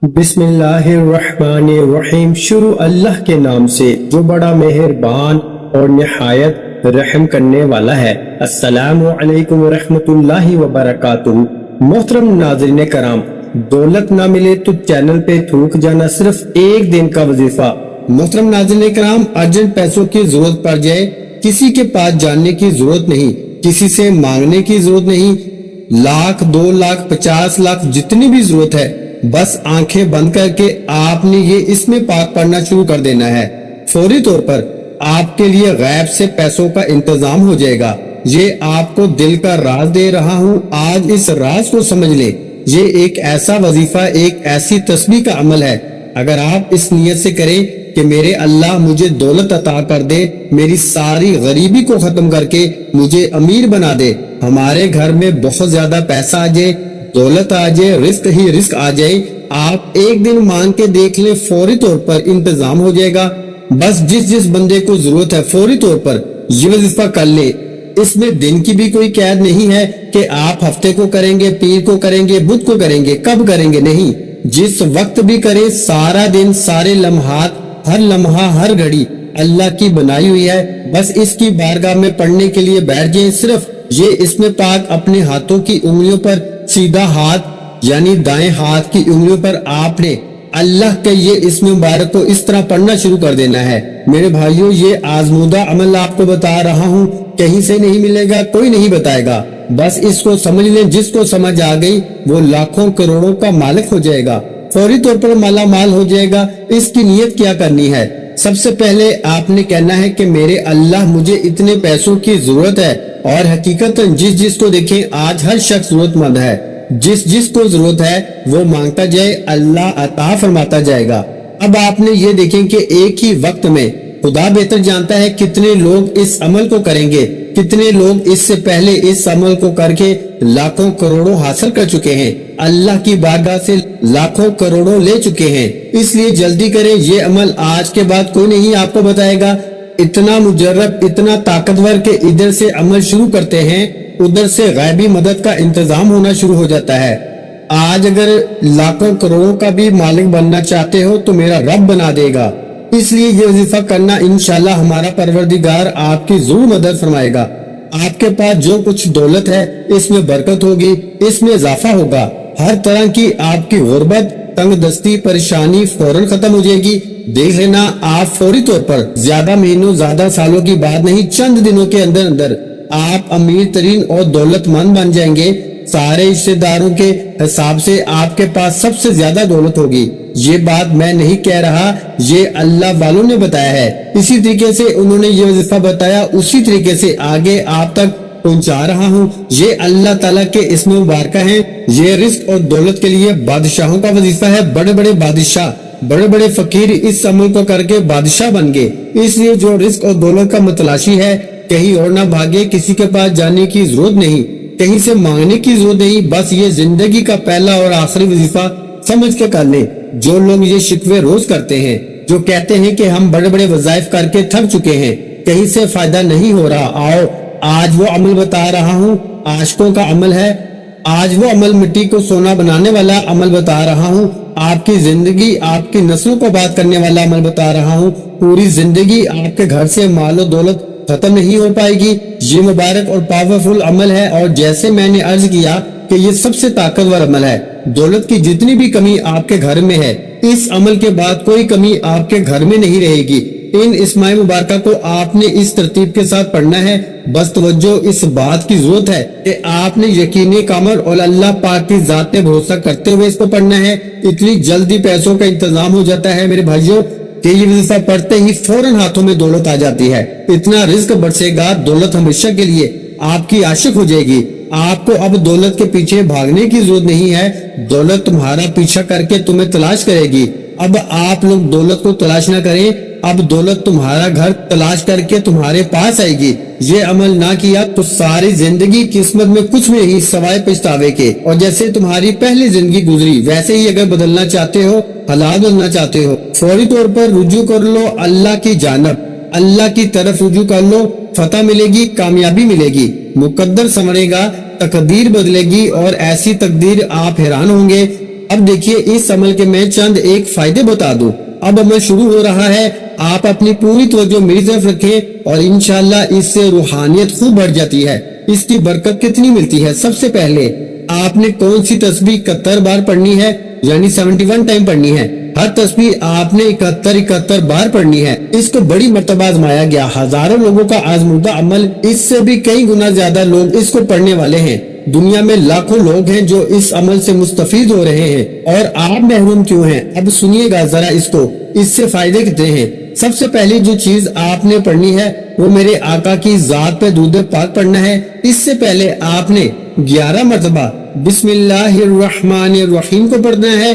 بسم اللہ الرحمن الرحیم۔ شروع اللہ کے نام سے جو بڑا مہربان اور نہایت رحم کرنے والا ہے۔ السلام علیکم ورحمۃ اللہ وبرکاتہ۔ محترم ناظرین کرام، دولت نہ ملے تو چینل پہ تھوک جانا صرف ایک دن کا وظیفہ۔ محترم ناظرین کرام، ارجنٹ پیسوں کی ضرورت پڑ جائے، کسی کے پاس جاننے کی ضرورت نہیں، کسی سے مانگنے کی ضرورت نہیں، 1,00,000 2,00,000 50 لاکھ جتنی بھی ضرورت ہے، بس آنکھیں بند کر کے آپ نے یہ اسم پاک پڑھنا شروع کر دینا ہے۔ فوری طور پر آپ کے لیے غیب سے پیسوں کا انتظام ہو جائے گا۔ یہ آپ کو دل کا راز دے رہا ہوں، آج اس راز کو سمجھ لیں۔ یہ ایک ایسا وظیفہ، ایک ایسی تسبیح کا عمل ہے، اگر آپ اس نیت سے کریں کہ میرے اللہ مجھے دولت عطا کر دے، میری ساری غریبی کو ختم کر کے مجھے امیر بنا دے، ہمارے گھر میں بہت زیادہ پیسہ آ جائے، دولت آ جائے، رزق ہی رزق آ جائے، آپ ایک دن مانگ کے دیکھ لیں، فوری طور پر انتظام ہو جائے گا۔ بس جس بندے کو ضرورت ہے فوری طور پر یہ وظیفہ کر لے۔ اس میں دن کی بھی کوئی قید نہیں ہے کہ آپ ہفتے کو کریں گے، پیر کو کریں گے، بدھ کو کریں گے، کب کریں گے، نہیں، جس وقت بھی کریں، سارا دن، سارے لمحات، ہر لمحہ، ہر گھڑی اللہ کی بنائی ہوئی ہے۔ بس اس کی بارگاہ میں پڑھنے کے لیے بیٹھ جائیں۔ صرف یہ اسم پاک اپنے ہاتھوں کی انگلیوں پر، سیدھا ہاتھ یعنی دائیں ہاتھ کی انگلیوں پر آپ نے اللہ کے یہ اسم مبارک کو اس طرح پڑھنا شروع کر دینا ہے۔ میرے بھائیوں، یہ آزمودہ عمل آپ کو بتا رہا ہوں، کہیں سے نہیں ملے گا، کوئی نہیں بتائے گا، بس اس کو سمجھ لیں۔ جس کو سمجھ آ گئی وہ لاکھوں کروڑوں کا مالک ہو جائے گا، فوری طور پر مالا مال ہو جائے گا۔ اس کی نیت کیا کرنی ہے؟ سب سے پہلے آپ نے کہنا ہے کہ میرے اللہ مجھے اتنے پیسوں کی ضرورت ہے، اور حقیقت جس کو دیکھیں آج ہر شخص ضرورت مند ہے، جس کو ضرورت ہے وہ مانگتا جائے، اللہ عطا فرماتا جائے گا۔ اب آپ نے یہ دیکھیں کہ ایک ہی وقت میں خدا بہتر جانتا ہے کتنے لوگ اس عمل کو کریں گے، کتنے لوگ اس سے پہلے اس عمل کو کر کے لاکھوں کروڑوں حاصل کر چکے ہیں، اللہ کی بارگاہ سے لاکھوں کروڑوں لے چکے ہیں۔ اس لیے جلدی کریں، یہ عمل آج کے بعد کوئی نہیں آپ کو بتائے گا۔ اتنا مجرب، اتنا طاقتور کہ ادھر سے عمل شروع کرتے ہیں، ادھر سے غیبی مدد کا انتظام ہونا شروع ہو جاتا ہے۔ آج اگر لاکھوں کروڑوں کا بھی مالک بننا چاہتے ہو تو میرا رب بنا دے گا۔ اس لیے یہ وظیفہ کرنا، انشاءاللہ ہمارا پروردگار آپ کی ضرور مدد فرمائے گا۔ آپ کے پاس جو کچھ دولت ہے اس میں برکت ہوگی، اس میں اضافہ ہوگا، ہر طرح کی آپ کی غربت، تنگ دستی، پریشانی فوراً ختم ہو جائے گی۔ دیکھ لینا آپ فوری طور پر، زیادہ مہینوں، زیادہ سالوں کی بات نہیں، چند دنوں کے اندر اندر آپ امیر ترین اور دولت مند بن جائیں گے۔ سارے رشتہ داروں کے حساب سے آپ کے پاس سب سے زیادہ دولت ہوگی۔ یہ بات میں نہیں کہہ رہا، یہ اللہ والوں نے بتایا ہے۔ اسی طریقے سے انہوں نے یہ وظیفہ بتایا، اسی طریقے سے آگے آپ تک پہنچا رہا ہوں۔ یہ اللہ تعالیٰ کے اسم مبارکہ ہیں۔ یہ رزق اور دولت کے لیے بادشاہوں کا وظیفہ ہے۔ بڑے بڑے بادشاہ، بڑے بڑے فقیر اس عمل کو کر کے بادشاہ بن گئے۔ اس لیے جو رزق اور دولت کا متلاشی ہے، کہیں اور نہ بھاگے، کسی کے پاس جانے کی ضرورت نہیں، کہیں سے مانگنے کی ضرورت نہیں، بس یہ زندگی کا پہلا اور آخری وظیفہ سمجھ کے کر لیں۔ جو لوگ یہ شکوے روز کرتے ہیں، جو کہتے ہیں کہ ہم بڑے بڑے وظائف کر کے تھک چکے ہیں، کہیں سے فائدہ نہیں ہو رہا، آؤ آج وہ عمل بتا رہا ہوں، عاشقوں کا عمل ہے۔ آج وہ عمل مٹی کو سونا بنانے والا عمل بتا رہا ہوں، آپ کی زندگی، آپ کی نسلوں کو بات کرنے والا عمل بتا رہا ہوں۔ پوری زندگی آپ کے گھر سے مال و دولت ختم نہیں ہو پائے گی۔ یہ مبارک اور پاورفل عمل ہے، اور جیسے میں نے عرض کیا کہ یہ سب سے طاقتور عمل ہے۔ دولت کی جتنی بھی کمی آپ کے گھر میں ہے، اس عمل کے بعد کوئی کمی آپ کے گھر میں نہیں رہے گی۔ ان اسماء مبارکہ کو آپ نے اس ترتیب کے ساتھ پڑھنا ہے۔ بس توجہ اس بات کی ضرورت ہے کہ آپ نے یقین کامل اور اللہ پاک کی ذات پہ بھروسہ کرتے ہوئے اس کو پڑھنا ہے۔ اتنی جلدی پیسوں کا انتظام ہو جاتا ہے میرے بھائیوں کہ یہ وظیفہ پڑھتے ہی فوراً ہاتھوں میں دولت آ جاتی ہے۔ اتنا رزق برسے گا، دولت ہمیشہ کے لیے آپ کی عاشق ہو جائے گی۔ آپ کو اب دولت کے پیچھے بھاگنے کی ضرورت نہیں ہے، دولت تمہارا پیچھا کر کے تمہیں تلاش کرے گی۔ اب آپ لوگ دولت کو تلاش نہ کریں، اب دولت تمہارا گھر تلاش کر کے تمہارے پاس آئے گی۔ یہ عمل نہ کیا تو ساری زندگی قسمت میں کچھ بھی نہیں سوائے پچھتاوے کے، اور جیسے تمہاری پہلی زندگی گزری ویسے ہی اگر بدلنا چاہتے ہو، حالات بدلنا چاہتے ہو، فوری طور پر رجوع کر لو اللہ کی جانب، اللہ کی طرف رجوع کر لو، فتح ملے گی، کامیابی ملے گی، مقدر سنورے گا، تقدیر بدلے گی، اور ایسی تقدیر آپ حیران ہوں گے۔ اب دیکھیے اس عمل کے میں چند ایک فائدے بتا دوں. اب عمل شروع ہو رہا ہے. آپ اپنی پوری توجہ میری طرف رکھیں اور انشاءاللہ اس سے روحانیت خوب بڑھ جاتی ہے. اس کی برکت کتنی ملتی ہے. سب سے پہلے آپ نے کون سی تسبیح 71 بار پڑھنی ہے، یعنی 71 ٹائم پڑھنی ہے. ہر تسبیح آپ نے 71 بار پڑھنی ہے. اس کو بڑی مرتبہ آزمایا گیا. ہزاروں لوگوں کا آزمودہ عمل. اس سے بھی کئی گنا زیادہ لوگ اس کو پڑھنے والے ہیں. دنیا میں لاکھوں لوگ ہیں جو اس عمل سے مستفید ہو رہے ہیں، اور آپ محروم کیوں ہیں؟ اب سنیے گا ذرا اس کو، اس سے فائدے کتنے ہیں. سب سے پہلی جو چیز آپ نے پڑھنی ہے وہ میرے آقا کی ذات پہ درود پاک پڑھنا ہے. اس سے پہلے آپ نے 11 مرتبہ بسم اللہ الرحمن الرحیم کو پڑھنا ہے.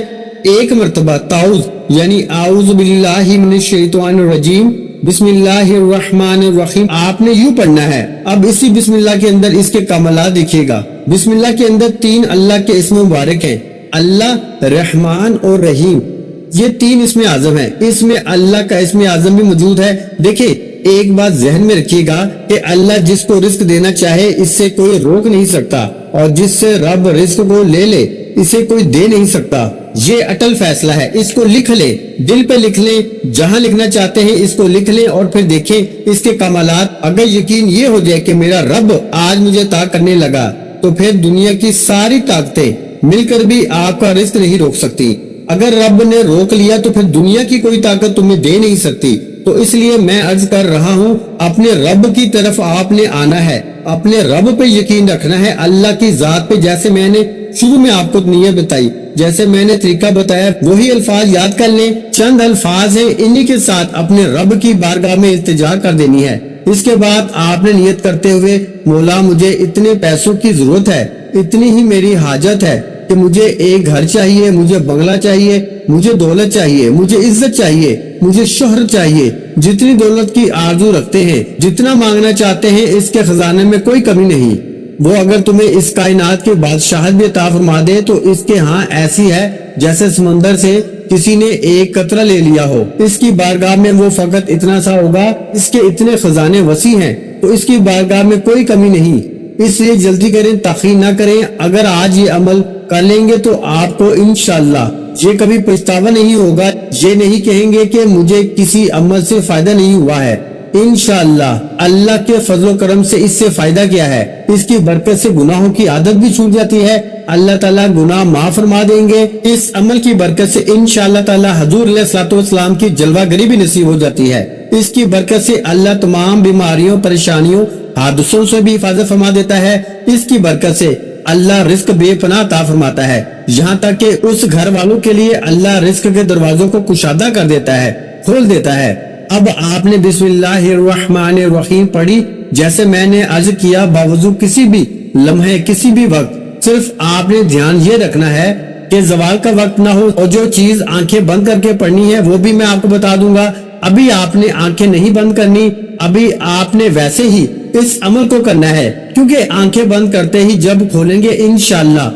1 مرتبہ تعوذ یعنی اعوذ باللہ من الشیطان الرجیم بسم اللہ الرحمن الرحیم آپ نے یوں پڑھنا ہے. اب اسی بسم اللہ کے اندر اس کے کمالات دیکھیے گا. بسم اللہ کے اندر 3 اللہ کے اسم مبارک ہیں، اللہ، رحمان اور رحیم. یہ 3 اسم اعظم ہیں. اس میں اللہ کا اسم اعظم بھی موجود ہے. دیکھیں ایک بات ذہن میں رکھیے گا کہ اللہ جس کو رزق دینا چاہے اس سے کوئی روک نہیں سکتا، اور جس سے رب رزق کو لے لے اسے کوئی دے نہیں سکتا. یہ اٹل فیصلہ ہے. اس کو لکھ لیں، دل پہ لکھ لیں، جہاں لکھنا چاہتے ہیں اس کو لکھ لیں اور پھر دیکھیں اس کے کمالات. اگر یقین یہ ہو جائے کہ میرا رب آج مجھے طاقت کرنے لگا تو پھر دنیا کی ساری طاقتیں مل کر بھی آپ کا رزق نہیں روک سکتی. اگر رب نے روک لیا تو پھر دنیا کی کوئی طاقت تمہیں دے نہیں سکتی. تو اس لیے میں عرض کر رہا ہوں اپنے رب کی طرف آپ نے آنا ہے، اپنے رب پہ یقین رکھنا ہے، اللہ کی ذات پہ. جیسے میں نے شروع میں آپ کو نیت بتائی، جیسے میں نے طریقہ بتایا، وہی الفاظ یاد کر لیں. چند الفاظ ہیں، انہی کے ساتھ اپنے رب کی بارگاہ میں التجا کر دینی ہے. اس کے بعد آپ نے نیت کرتے ہوئے مولا مجھے اتنے پیسوں کی ضرورت ہے، اتنی ہی میری حاجت ہے کہ مجھے ایک گھر چاہیے، مجھے بنگلہ چاہیے، مجھے دولت چاہیے، مجھے عزت چاہیے، مجھے شہرت چاہیے. جتنی دولت کی آرزو رکھتے ہیں، جتنا مانگنا چاہتے ہیں، اس کے خزانے میں کوئی کمی نہیں. وہ اگر تمہیں اس کائنات کی بادشاہت بھی عطا فرما دے تو اس کے ہاں ایسی ہے جیسے سمندر سے کسی نے ایک قطرہ لے لیا ہو. اس کی بارگاہ میں وہ فقط اتنا سا ہوگا. اس کے اتنے خزانے وسیع ہیں تو اس کی بارگاہ میں کوئی کمی نہیں. اس لیے جلدی کریں، تاخیر نہ کریں. اگر آج یہ عمل کر لیں گے تو آپ کو انشاءاللہ یہ کبھی پچھتاوا نہیں ہوگا. یہ نہیں کہیں گے کہ مجھے کسی عمل سے فائدہ نہیں ہوا ہے. انشاءاللہ اللہ کے فضل و کرم سے اس سے فائدہ کیا ہے، اس کی برکت سے گناہوں کی عادت بھی چھوٹ جاتی ہے. اللہ تعالیٰ گناہ معاف فرما دیں گے. اس عمل کی برکت سے انشاءاللہ تعالیٰ حضور علیہ الصلوۃ والسلام کی جلوہ گری بھی نصیب ہو جاتی ہے. اس کی برکت سے اللہ تمام بیماریوں، پریشانیوں، حادثوں سے بھی حفاظت فرما دیتا ہے. اس کی برکت سے اللہ رزق بے پناہ عطا فرماتا ہے، یہاں تک کہ اس گھر والوں کے لیے اللہ رزق کے دروازوں کو کشادہ کر دیتا ہے، کھول دیتا ہے. اب آپ نے بسم اللہ الرحمن الرحیم پڑھی جیسے میں نے عرض کیا. باوضو کسی بھی لمحے، کسی بھی وقت صرف آپ نے دھیان یہ رکھنا ہے کہ زوال کا وقت نہ ہو. اور جو چیز آنکھیں بند کر کے پڑھنی ہے وہ بھی میں آپ کو بتا دوں گا. ابھی آپ نے آنکھیں نہیں بند کرنی، ابھی آپ نے ویسے ہی اس عمل کو کرنا ہے، کیونکہ آنکھیں بند کرتے ہی جب کھولیں گے انشاءاللہ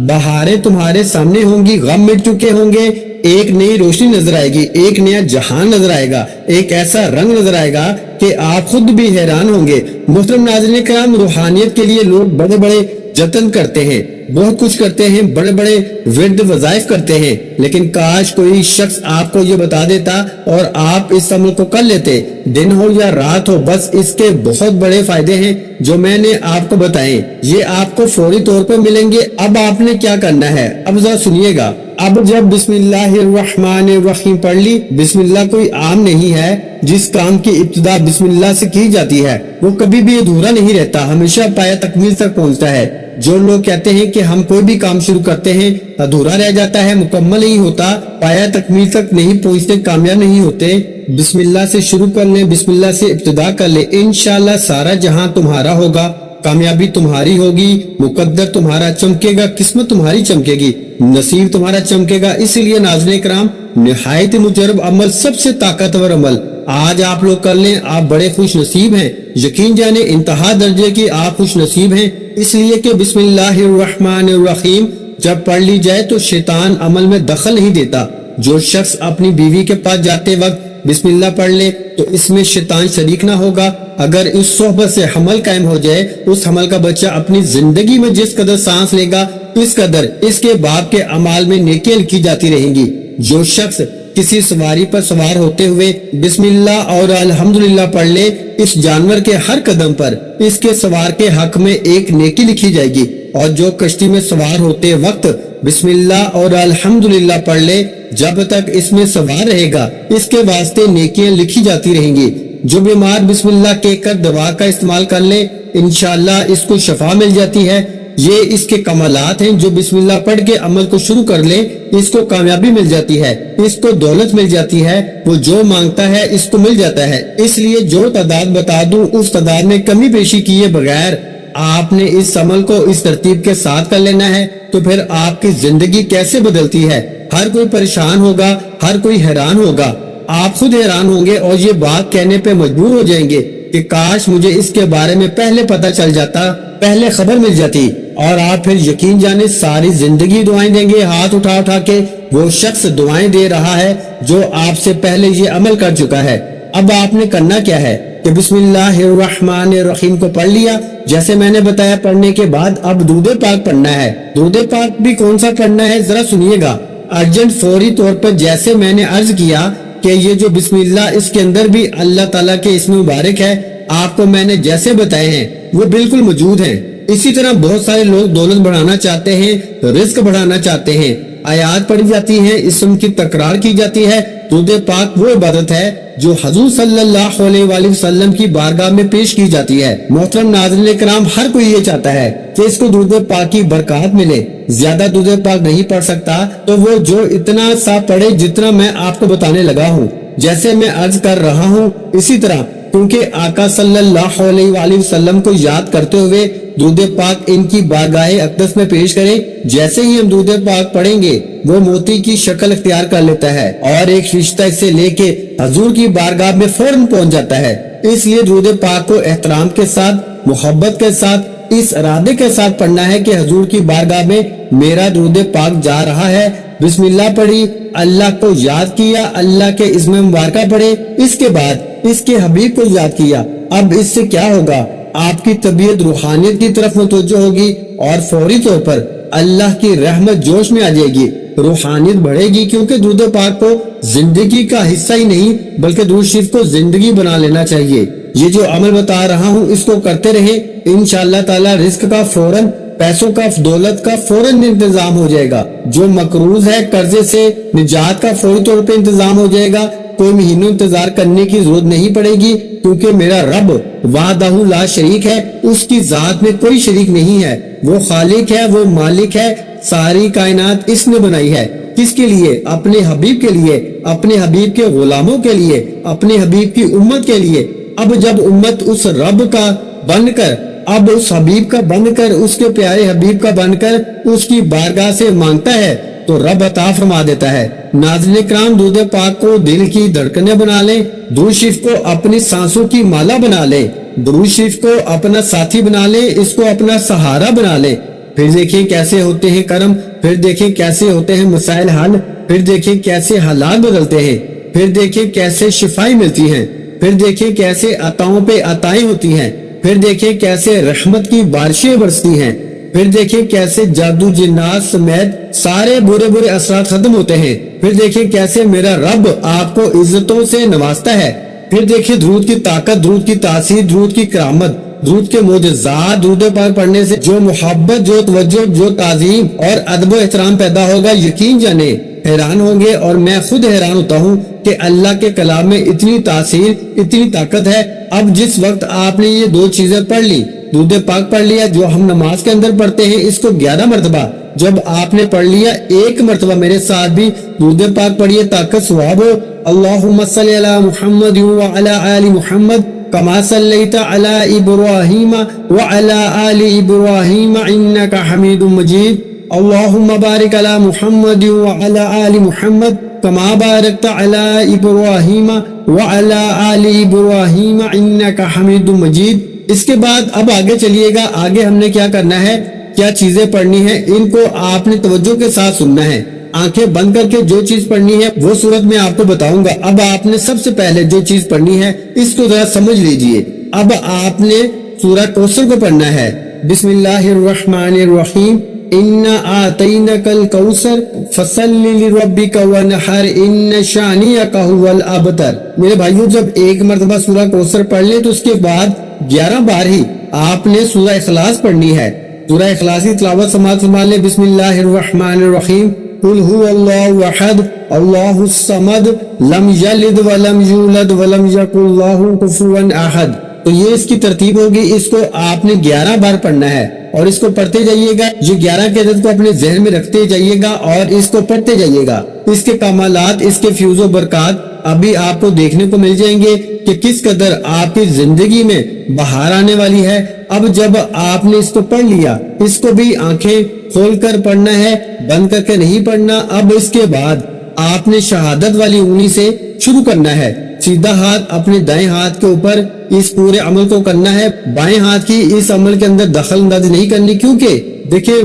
بہاریں تمہارے سامنے ہوں گی، غم مٹ چکے ہوں گے، ایک نئی روشنی نظر آئے گی، ایک نیا جہان نظر آئے گا، ایک ایسا رنگ نظر آئے گا کہ آپ خود بھی حیران ہوں گے. محترم ناظرین کرام، روحانیت کے لیے لوگ بڑے بڑے جتن کرتے ہیں، بہت کچھ کرتے ہیں، بڑے بڑے ورد وظائف کرتے ہیں، لیکن کاش کوئی شخص آپ کو یہ بتا دیتا اور آپ اس عمل کو کر لیتے، دن ہو یا رات ہو. بس اس کے بہت بڑے فائدے ہیں جو میں نے آپ کو بتائے، یہ آپ کو فوری طور پر ملیں گے. اب آپ نے کیا کرنا ہے، اب ذرا سنیے گا. اب جب بسم اللہ الرحمن الرحیم پڑھ لی، بسم اللہ کوئی عام نہیں ہے. جس کام کی ابتدا بسم اللہ سے کی جاتی ہے وہ کبھی بھی ادھورا نہیں رہتا، ہمیشہ پایہ تکمیل تک پہنچتا ہے. جو لوگ کہتے ہیں کہ ہم کوئی بھی کام شروع کرتے ہیں ادھورا رہ جاتا ہے، مکمل نہیں ہوتا، پایہ تکمیل تک نہیں پہنچتے، کامیاب نہیں ہوتے، بسم اللہ سے شروع کر لیں، بسم اللہ سے ابتدا کر لیں. انشاءاللہ سارا جہاں تمہارا ہوگا، کامیابی تمہاری ہوگی، مقدر تمہارا چمکے گا، قسمت تمہاری چمکے گی، نصیب تمہارا چمکے گا. اس لیے ناظرین کرام، نہایت مجرب عمل، سب سے طاقتور عمل آج آپ لوگ کر لیں. آپ بڑے خوش نصیب ہیں، یقین جانے انتہا درجے کی آپ خوش نصیب ہیں. اس لیے کہ بسم اللہ الرحمن الرحیم جب پڑھ لی جائے تو شیطان عمل میں دخل نہیں دیتا. جو شخص اپنی بیوی کے پاس جاتے وقت بسم اللہ پڑھ لے تو اس میں شیطان شریک نہ ہوگا۔ اگر اس صحبت سے حمل قائم ہو جائے، اس حمل کا بچہ اپنی زندگی میں جس قدر سانس لے گا اس قدر اس کے باپ کے اعمال میں نیکیاں لکھی جاتی رہیں گی۔ جو شخص کسی سواری پر سوار ہوتے ہوئے بسم اللہ اور الحمدللہ پڑھ لے، اس جانور کے ہر قدم پر اس کے سوار کے حق میں ایک نیکی لکھی جائے گی، اور جو کشتی میں سوار ہوتے وقت بسم اللہ اور الحمدللہ پڑھ لے، جب تک اس میں سوار رہے گا اس کے واسطے نیکیاں لکھی جاتی رہیں گی۔ جو بیمار بسم اللہ کہہ کر دوا کا استعمال کر لے، انشاءاللہ اس کو شفا مل جاتی ہے۔ یہ اس کے کمالات ہیں۔ جو بسم اللہ پڑھ کے عمل کو شروع کر لے اس کو کامیابی مل جاتی ہے، اس کو دولت مل جاتی ہے، وہ جو مانگتا ہے اس کو مل جاتا ہے۔ اس لیے جو تعداد بتا دوں اس تعداد میں کمی بیشی کیے بغیر آپ نے اس عمل کو اس ترتیب کے ساتھ کر لینا ہے، تو پھر آپ کی زندگی کیسے بدلتی ہے۔ ہر کوئی پریشان ہوگا، ہر کوئی حیران ہوگا، آپ خود حیران ہوں گے اور یہ بات کہنے پہ مجبور ہو جائیں گے کہ کاش مجھے اس کے بارے میں پہلے پتہ چل جاتا، پہلے خبر مل جاتی۔ اور آپ پھر یقین جانے ساری زندگی دعائیں دیں گے ہاتھ اٹھا اٹھا کے۔ وہ شخص دعائیں دے رہا ہے جو آپ سے پہلے یہ عمل کر چکا ہے۔ اب آپ نے کرنا کیا ہے کہ بسم اللہ الرحمن الرحیم کو پڑھ لیا جیسے میں نے بتایا۔ پڑھنے کے بعد اب درود پاک پڑھنا ہے۔ درود پاک بھی کون سا پڑھنا ہے ذرا سنیے گا، ارجنٹ فوری طور پر۔ جیسے میں نے عرض کیا کہ یہ جو بسم اللہ اس کے اندر بھی اللہ تعالیٰ کے اسم مبارک ہے، آپ کو میں نے جیسے بتائے ہیں وہ بالکل موجود ہیں۔ اسی طرح بہت سارے لوگ دولت بڑھانا چاہتے ہیں، رزق بڑھانا چاہتے ہیں، آیات پڑھی جاتی ہیں، اسم کی تکرار کی جاتی ہے۔ درود پاک وہ عبادت ہے جو حضور صلی اللہ علیہ وآلہ وسلم کی بارگاہ میں پیش کی جاتی ہے۔ محترم ناظرین کرام، ہر کوئی یہ چاہتا ہے کہ اس کو درود پاک کی برکات ملے۔ زیادہ درود پاک نہیں پڑھ سکتا تو وہ جو اتنا سا پڑھے جتنا میں آپ کو بتانے لگا ہوں۔ جیسے میں عرض کر رہا ہوں اسی طرح، کیونکہ آقا صلی اللہ علیہ وآلہ وسلم کو یاد کرتے ہوئے درود پاک ان کی بارگاہ اقدس میں پیش کریں۔ جیسے ہی ہم درود پاک پڑھیں گے وہ موتی کی شکل اختیار کر لیتا ہے اور ایک فرشتہ اسے لے کے حضور کی بارگاہ میں فوراً پہنچ جاتا ہے۔ اس لیے درود پاک کو احترام کے ساتھ، محبت کے ساتھ، اس ارادے کے ساتھ پڑھنا ہے کہ حضور کی بارگاہ میں میرا درود پاک جا رہا ہے۔ بسم اللہ پڑھی، اللہ کو یاد کیا، اللہ کے اسم مبارکہ پڑھے، اس کے بعد اس کے حبیب کو یاد کیا۔ اب اس سے کیا ہوگا؟ آپ کی طبیعت روحانیت کی طرف متوجہ ہوگی اور فوری طور پر اللہ کی رحمت جوش میں آ جائے گی، روحانیت بڑھے گی، کیونکہ درود پاک کو زندگی کا حصہ ہی نہیں بلکہ درود شریف کو زندگی بنا لینا چاہیے۔ یہ جو عمل بتا رہا ہوں اس کو کرتے رہیں، انشاءاللہ تعالی رزق کا فوراً، پیسوں کا، دولت کا فوراً انتظام ہو جائے گا۔ جو مقروض ہے قرضے سے نجات کا فوری طور پہ انتظام ہو جائے گا۔ کوئی مہینوں انتظار کرنے کی ضرورت نہیں پڑے گی، کیونکہ میرا رب وحدہ لا شریک ہے، اس کی ذات میں کوئی شریک نہیں ہے، وہ خالق ہے، وہ مالک ہے، ساری کائنات اس نے بنائی ہے۔ کس کے لیے؟ اپنے حبیب کے لیے، اپنے حبیب کے غلاموں کے لیے، اپنے حبیب کی امت کے لیے۔ اب جب امت اس رب کا بن کر، اب اس حبیب کا بن کر، اس کے پیارے حبیب کا بن کر اس کی بارگاہ سے مانگتا ہے تو رب عطا فرما دیتا ہے۔ ناظرین کرام، درود پاک کو دل کی دھڑکنیں بنا لیں، درود شریف کو اپنی سانسوں کی مالا بنا لیں، درود شریف کو اپنا ساتھی بنا لیں، اس کو اپنا سہارا بنا لیں۔ پھر دیکھیں کیسے ہوتے ہیں کرم، پھر دیکھیں کیسے ہوتے ہیں مسائل حل، پھر دیکھیں کیسے حالات بدلتے ہیں، پھر دیکھیں کیسے شفائی ملتی ہیں، پھر دیکھیں کیسے عطاؤں پہ عطائیں ہوتی ہیں، پھر دیکھیں کیسے رحمت کی بارشیں برستی ہیں، پھر دیکھیں کیسے جادو جنات سمیت سارے برے برے اثرات ختم ہوتے ہیں، پھر دیکھیں کیسے میرا رب آپ کو عزتوں سے نوازتا ہے، پھر دیکھیں درود کی طاقت، درود کی تاثیر، درود کی کرامت، درود کے معجزات۔ درود پاک پڑھنے سے جو محبت، جو توجہ، جو تعظیم اور ادب و احترام پیدا ہوگا، یقین جانے حیران ہوں گے، اور میں خود حیران ہوتا ہوں کہ اللہ کے کلام میں اتنی تاثیر، اتنی طاقت ہے۔ اب جس وقت آپ نے یہ دو چیزیں پڑھ لی، درود پاک پڑھ لیا جو ہم نماز کے اندر پڑھتے ہیں، اس کو 11 مرتبہ جب آپ نے پڑھ لیا، ایک مرتبہ میرے ساتھ بھی درود پاک پڑھیے تاکہ ثواب ہو۔ اللہم صلی علی محمد وعلی آل محمد کما صلیت علی ابراہیم وعلی آل ابراہیم انک حمید مجید۔ اللہم بارک علی محمد وعلی آل محمد کما بارکت علی ابراہیم وعلی آل ابراہیم انک حمید مجید۔ اس کے بعد اب آگے چلیے گا، آگے ہم نے کیا کرنا ہے، کیا چیزیں پڑھنی ہیں، ان کو آپ نے توجہ کے ساتھ سننا ہے۔ آنکھیں بند کر کے جو چیز پڑھنی ہے وہ صورت میں آپ کو بتاؤں گا. اب آپ نے سب سے پہلے جو چیز پڑھنی ہے اس کو ذرا سمجھ لیجئے. اب آپ نے سورہ کوثر کو پڑھنا ہے. بسم اللہ الرحمن الرحیم. اِنَّا آتَيْنَكَ الْكَوْثَرَ فَصَلِّ لِرَبِّكَ وَانْحَرْ إِنَّ شَانِئَكَ هُوَ الْأَبْتَرُ. میرے بھائیوں جب ایک مرتبہ سورہ کوثر پڑھ لیں تو اس کے بعد 11 بار ہی آپ نے سورہ اخلاص پڑھنی ہے. سورہ اخلاص کی تلاوت سماعت فرما لیں. بسم اللہ الرحمن الرحیم. قُلْ هُوَ اللَّهُ أَحَدٌ اللَّهُ الصَّمَدُ لَمْ يَلِدْ وَلَمْ يُولَدْ وَلَمْ يَكُنْ لَهُ كُفُوًا أَحَدٌ. تو یہ اس کی ترتیب ہوگی. اس کو آپ نے 11 بار پڑھنا ہے اور اس کو پڑھتے جائیے گا. یہ 11 کے عدد کو اپنے ذہن میں رکھتے جائیے گا اور اس کو پڑھتے جائیے گا. اس کے کمالات، اس کے فیوز و برکات ابھی آپ کو دیکھنے کو مل جائیں گے کہ کس قدر آپ کی زندگی میں بہار آنے والی ہے. اب جب آپ نے اس کو پڑھ لیا، اس کو بھی آنکھیں کھول کر پڑھنا ہے، بند کر کے نہیں پڑھنا. اب اس کے بعد آپ نے شہادت والی انگلی سے شروع کرنا ہے. سیدھا ہاتھ اپنے دائیں ہاتھ کے اوپر اس پورے عمل کو کرنا ہے. بائیں ہاتھ کی اس عمل کے اندر دخل اندازی نہیں کرنی، کیونکہ دیکھیں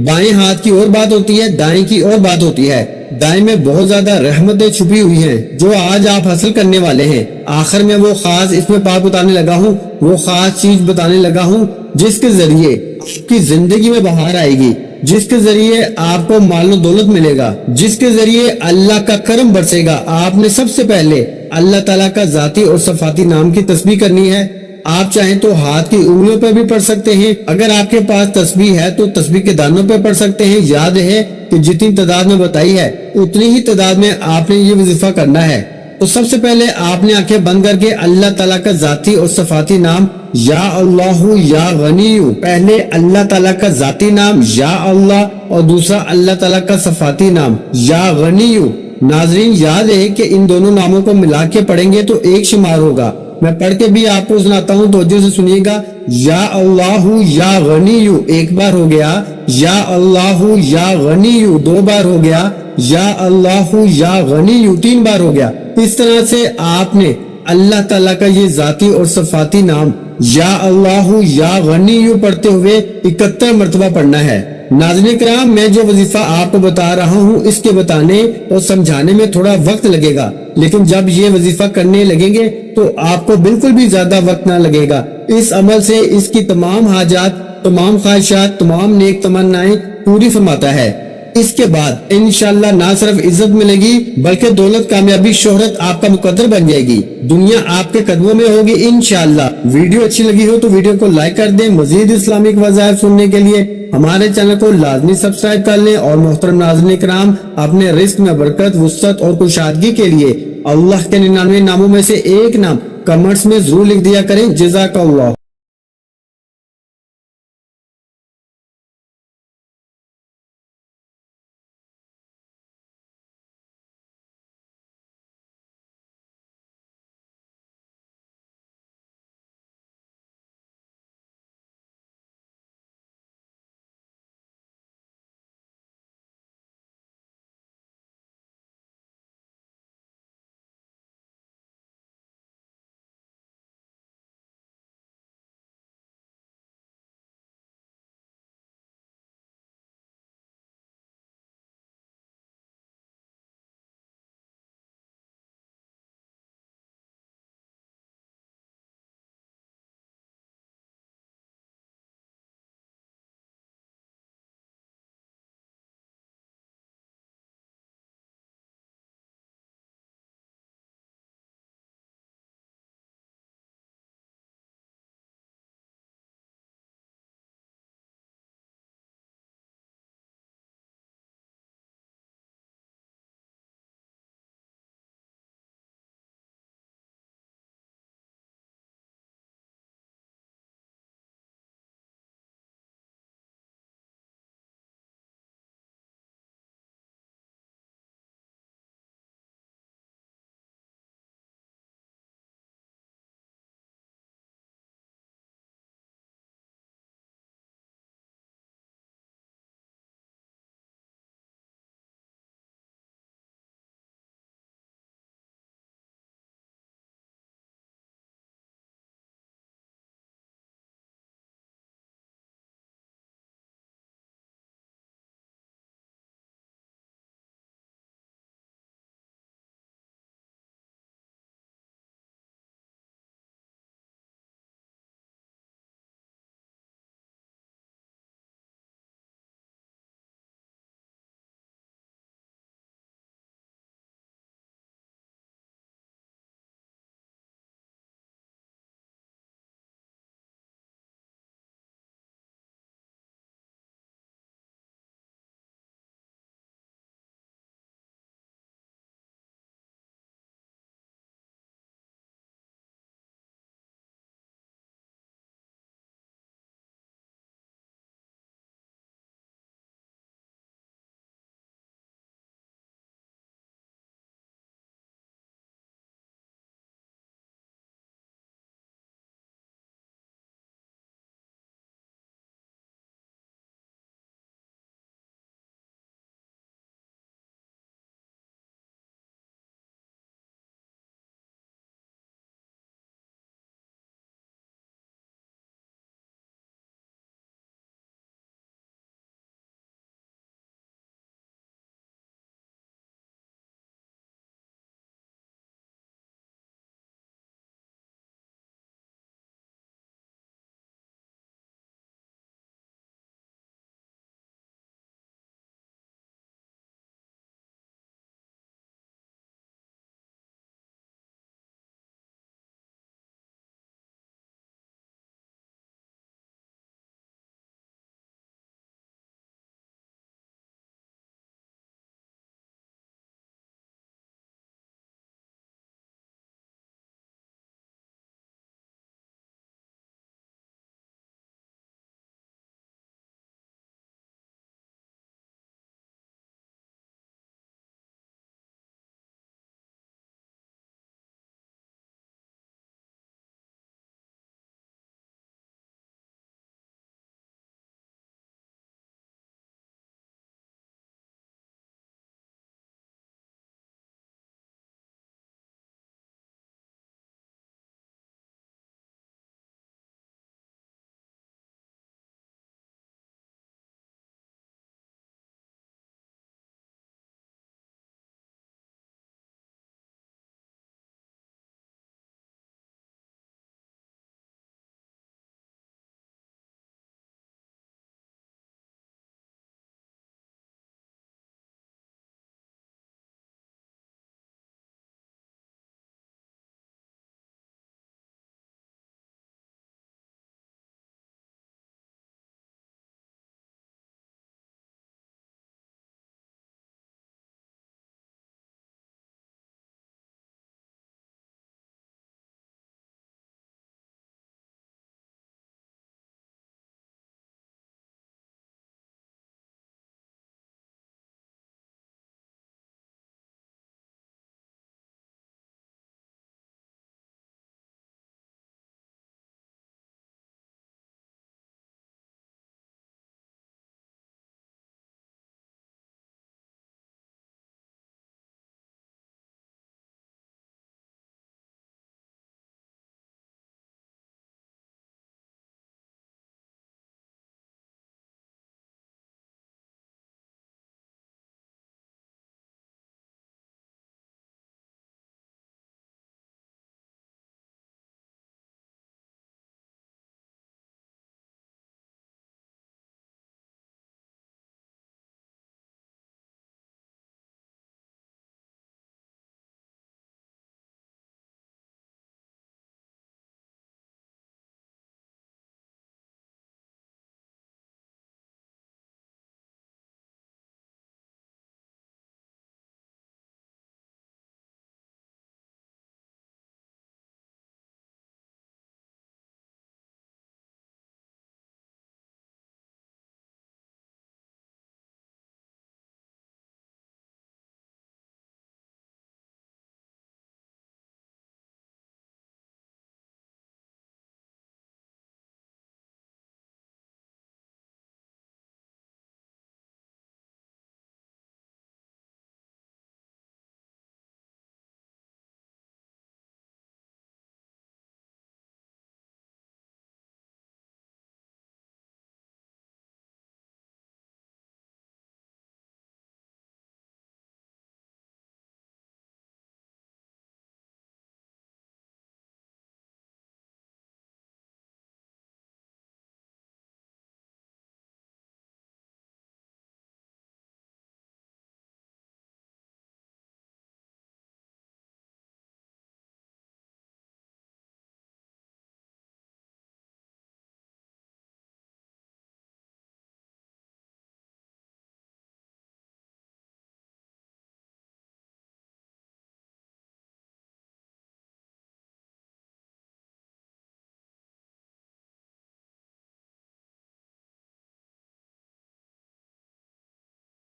بائیں ہاتھ کی اور بات ہوتی ہے، دائیں کی اور بات ہوتی ہے. دائیں میں بہت زیادہ رحمتیں چھپی ہوئی ہیں جو آج آپ حاصل کرنے والے ہیں. آخر میں وہ خاص اس میں بات بتانے لگا ہوں، وہ خاص چیز بتانے لگا ہوں جس کے ذریعے آپ کی زندگی میں بہار آئے گی، جس کے ذریعے آپ کو مال و دولت ملے گا، جس کے ذریعے اللہ کا کرم برسے گا. آپ نے سب سے پہلے اللہ تعالیٰ کا ذاتی اور صفاتی نام کی تسبیح کرنی ہے. آپ چاہیں تو ہاتھ کی انگلیوں پہ بھی پڑھ سکتے ہیں. اگر آپ کے پاس تسبیح ہے تو تسبیح کے دانوں پہ پڑھ سکتے ہیں. یاد ہے کہ جتنی تعداد میں بتائی ہے اتنی ہی تعداد میں آپ نے یہ وظیفہ کرنا ہے. تو سب سے پہلے آپ نے آنکھیں بند کر کے اللہ تعالیٰ کا ذاتی اور صفاتی نام یا اللہ یا غنی، پہلے اللہ تعالیٰ کا ذاتی نام یا اللہ اور دوسرا اللہ تعالیٰ کا صفاتی نام یا غنی. ناظرین یاد ہے کہ ان دونوں ناموں کو ملا کے پڑھیں گے تو ایک شمار ہوگا. میں پڑھ کے بھی آپ کو سناتا ہوں، توجہ سے سنیے گا. یا اللہ یا غنی ایک بار ہو گیا، یا اللہ یا غنی 2 بار ہو گیا، یا اللہ یا غنی 3 بار ہو گیا. اس طرح سے آپ نے اللہ تعالیٰ کا یہ ذاتی اور صفاتی نام یا اللہ یا غنی پڑھتے ہوئے 71 مرتبہ پڑھنا ہے. ناظرین کرام، میں جو وظیفہ آپ کو بتا رہا ہوں اس کے بتانے اور سمجھانے میں تھوڑا وقت لگے گا، لیکن جب یہ وظیفہ کرنے لگیں گے تو آپ کو بالکل بھی زیادہ وقت نہ لگے گا. اس عمل سے اس کی تمام حاجات، تمام خواہشات، تمام نیک تمنائیں پوری فرماتا ہے. اس کے بعد انشاءاللہ نہ صرف عزت ملے گی بلکہ دولت، کامیابی، شہرت آپ کا مقدر بن جائے گی. دنیا آپ کے قدموں میں ہوگی انشاءاللہ. ویڈیو اچھی لگی ہو تو ویڈیو کو لائک کر دیں. مزید اسلامک وظائف سننے کے لیے ہمارے چینل کو لازمی سبسکرائب کر لیں. اور محترم ناظرین کرام، اپنے رزق میں برکت، وسعت اور کشادگی کے لیے اللہ کے 99 ناموں میں سے ایک نام کمنٹس میں ضرور لکھ دیا کریں. جزاک اللہ.